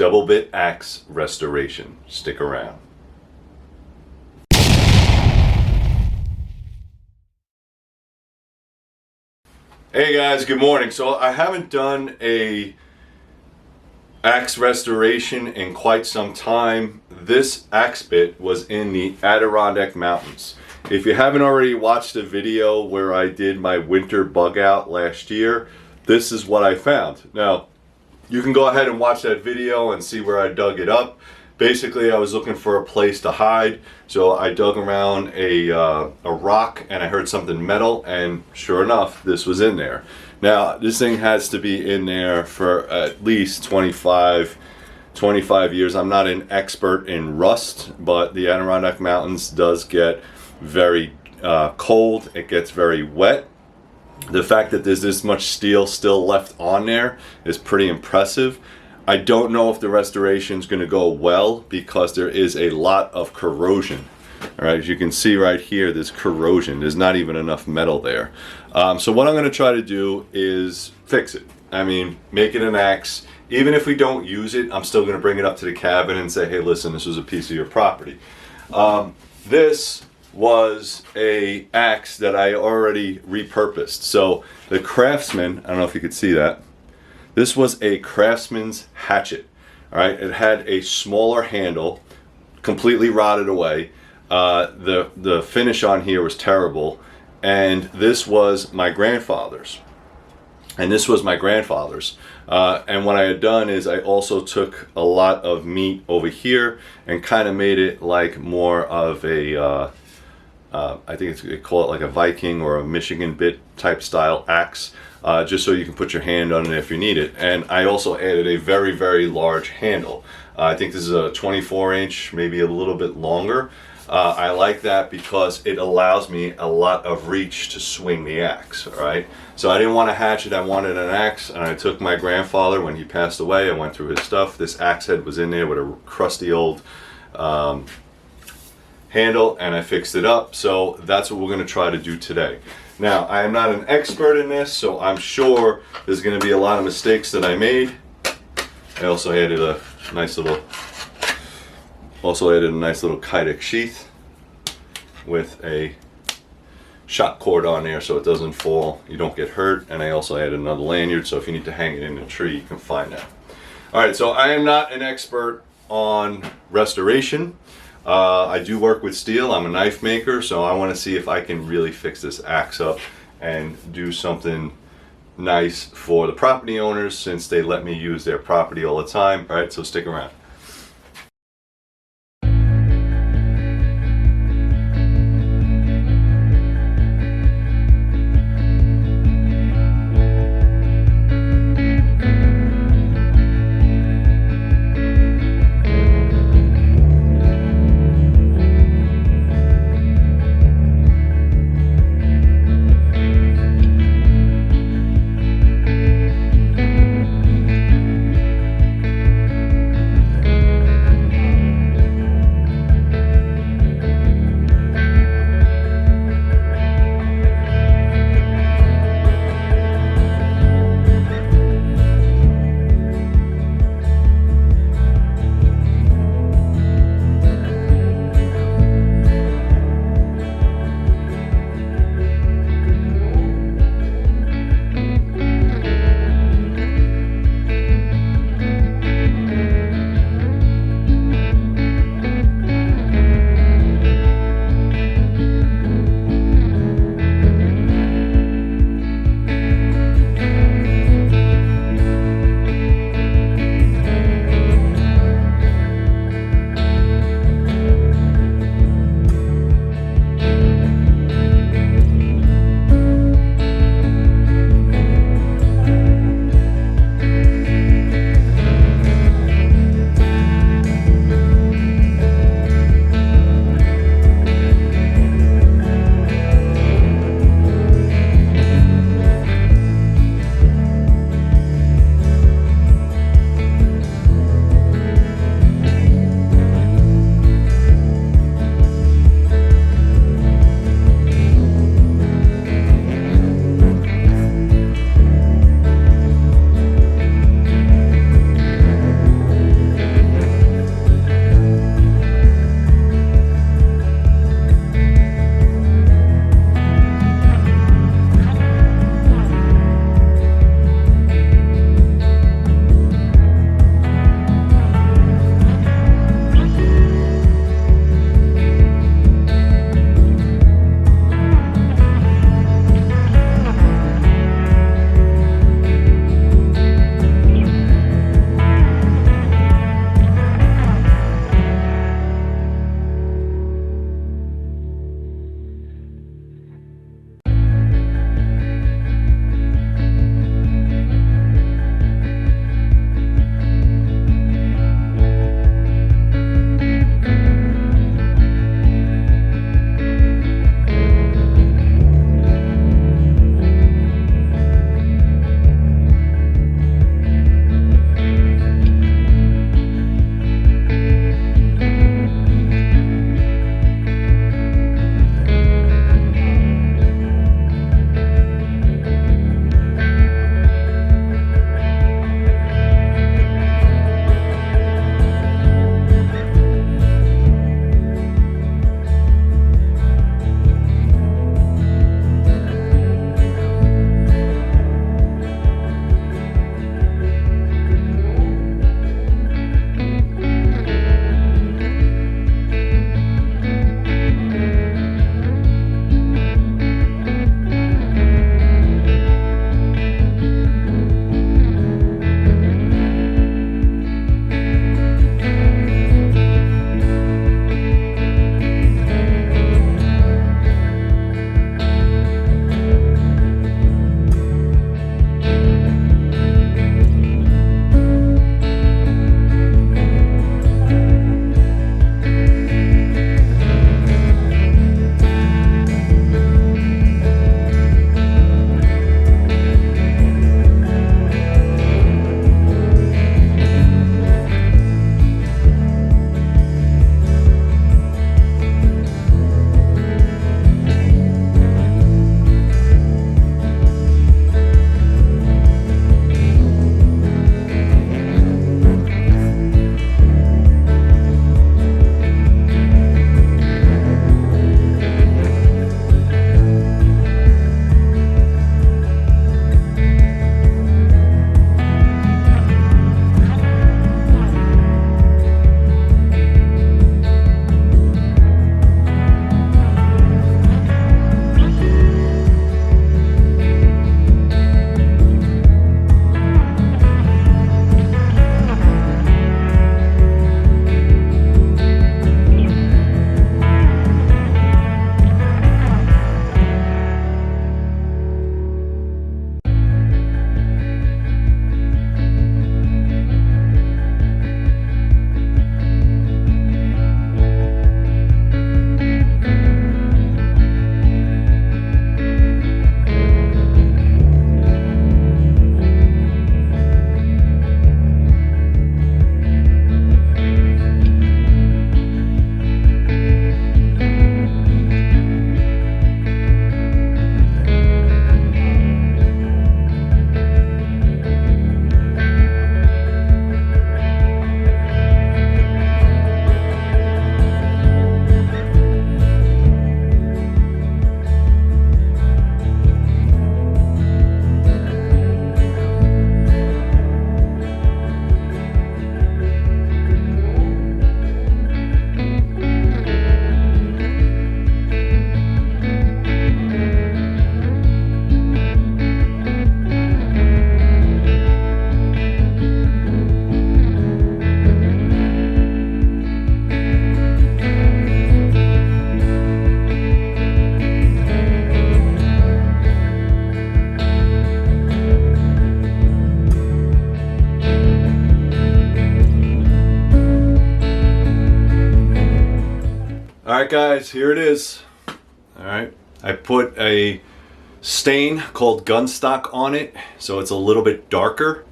double bit axe restoration. Stick around. Hey guys, good morning. So I haven't done a axe restoration in quite some time. This axe bit was in the Adirondack Mountains. If you haven't already watched the video where I did my winter bug out last year, this is what I found. Now, you can go ahead and watch that video and see where I dug it up. Basically, I was looking for a place to hide, so I dug around a rock and I heard something metal, and sure enough, this was in there. Now, this thing has to be in there for at least 25 years. I'm not an expert in rust, but the Adirondack Mountains does get very cold. It gets very wet. The fact that there's this much steel still left on there is pretty impressive. I don't know if the restoration is going to go well because there is a lot of corrosion. All right, as you can see right here, there's corrosion. There's not even enough metal there. So what I'm going to try to do is fix it. I mean, make it an axe. Even if we don't use it, I'm still going to bring it up to the cabin and say, hey, listen, this was a piece of your property. This was a axe that I already repurposed. So the Craftsman, I don't know if you could see that. This was a Craftsman's hatchet. All right, it had a smaller handle, completely rotted away. The finish on here was terrible, and this was my grandfather's. And what I had done is I also took a lot of meat over here and kind of made it like more of a, I think they call it like a Viking or a Michigan bit type style axe. Just so you can put your hand on it if you need it. And I also added a very, very large handle. I think this is a 24-inch, maybe a little bit longer. I like that because it allows me a lot of reach to swing the axe, all right? So I didn't want a hatchet, I wanted an axe, and I took my grandfather when he passed away. I went through his stuff. This axe head was in there with a crusty old handle, and I fixed it up. So that's what we're going to try to do today. Now, I am not an expert in this, so I'm sure there's going to be a lot of mistakes that I made. I also added a nice little Kydex sheath with a shot cord on there so it doesn't fall, you don't get hurt. And I also added another lanyard, so if you need to hang it in a tree, you can find that. All right, so I am not an expert on restoration. I do work with steel. I'm a knife maker, so I want to see if I can really fix this axe up and do something nice for the property owners, since they let me use their property all the time. All right, so stick around. right, guys, here it is. All right, I put a stain called Gunstock on it, so it's a little bit darker.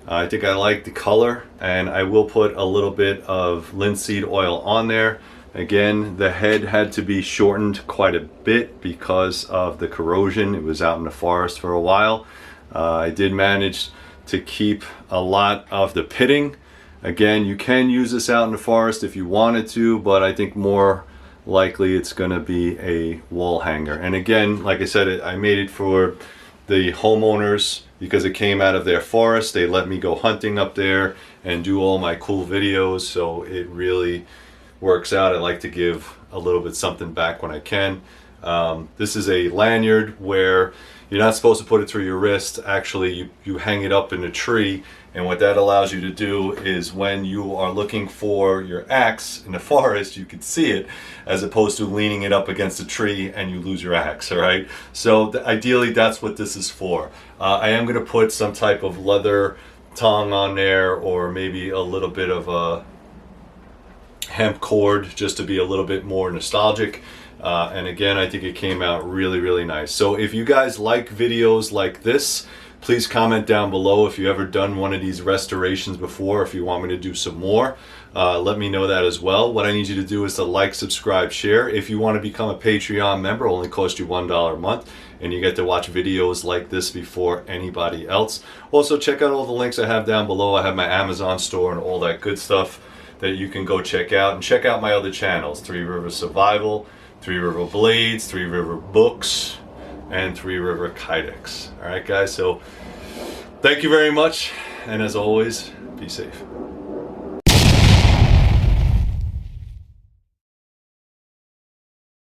I think I like the color, and I will put a little bit of linseed oil on there. Again, the head had to be shortened quite a bit because of the corrosion. It was out in the forest for a while. I did manage to keep a lot of the pitting. Again, you can use this out in the forest if you wanted to, but I think more likely it's going to be a wall hanger. And again, like I said, I made it for the homeowners because it came out of their forest. They let me go hunting up there and do all my cool videos, so it really works out. I like to give a little bit something back when I can. This is a lanyard where you're not supposed to put it through your wrist. Actually, you hang it up in a tree, and what that allows you to do is when you are looking for your axe in the forest, you can see it, as opposed to leaning it up against a tree and you lose your axe. All right, so ideally that's what this is for. I am going to put some type of leather tongue on there, or maybe a little bit of a hemp cord, just to be a little bit more nostalgic. And again, I think it came out really, really nice. So if you guys like videos like this, please comment down below if you've ever done one of these restorations before. If you want me to do some more, let me know that as well. What I need you to do is to like, subscribe, share. If you want to become a Patreon member, it only costs you $1 a month, and you get to watch videos like this before anybody else. Also, check out all the links I have down below. I have my Amazon store and all that good stuff that you can go check out. And check out my other channels, 3 River Survival, 3 River Blades, 3 River Books, and 3 River Kydex. All right, guys, so thank you very much, and as always, be safe.